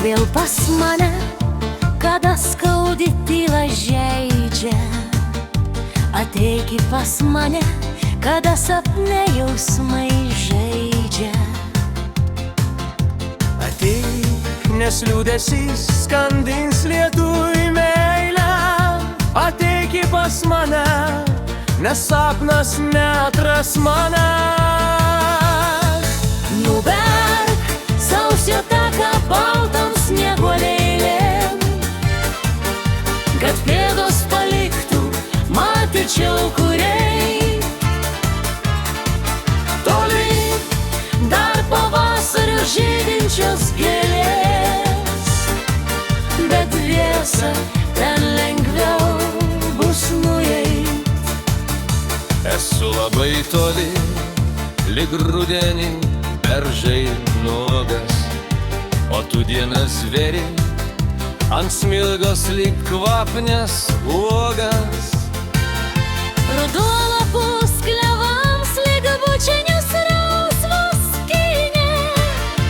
vėl pas mane, kada skaudi tyla žeidžia. Ateiki pas mane, kada sapne jausmai žaidžia. Ateik, nes liūdesys skandins lietui meilę. Ateiki pas mane, nes sapnas neatras manęs. Nuberk sausio taką baltam snieguolėlėm, kad pėdos paliktų, matyčiau kuriai. Toli dar pavasario žydinčios gėlės, bet dviese ten lengviau bus nueit. Esu labai toli, lyg rudenį beržai nuogas, o tu dienas veri ant smilgos lyg kvapnes uogas. Ruduo lapus klevams lyg bučinius rausvos skynė.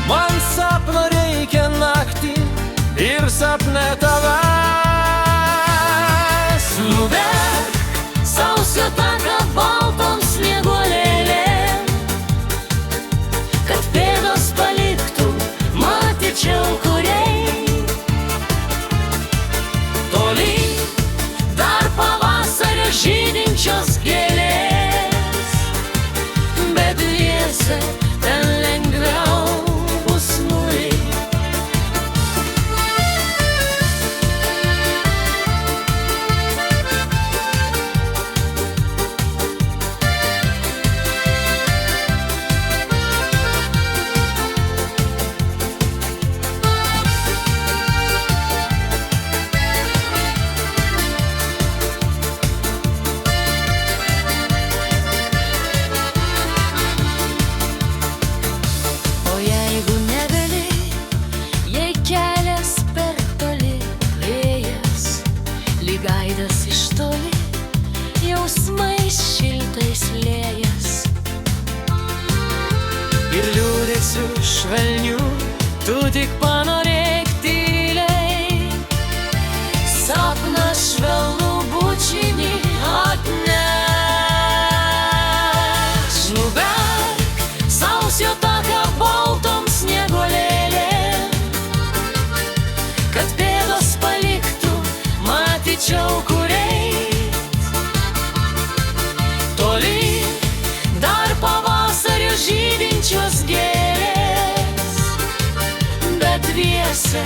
Man sapno reikia naktį ir sapne tavęs. Nuberk sausio taką baltom snieguolėlėm, kad pėdos paliktų, matyčiau kuriai. Toli dar pavasario žydinčios gėlės, bet dviese ten lengviau bus nueit. Gaidas iš toli, jausmais šiltais liejas. Ir liūdesių švelnių tu tik panorėk tyliai. Sapną švelnų bučinį atneš. Nuberk sausio taką baltom snieguolėlėm, kad pėdos paliktų, matyčiau kuriai. Toli dar pavasario žydinčios gėlės, bet dviese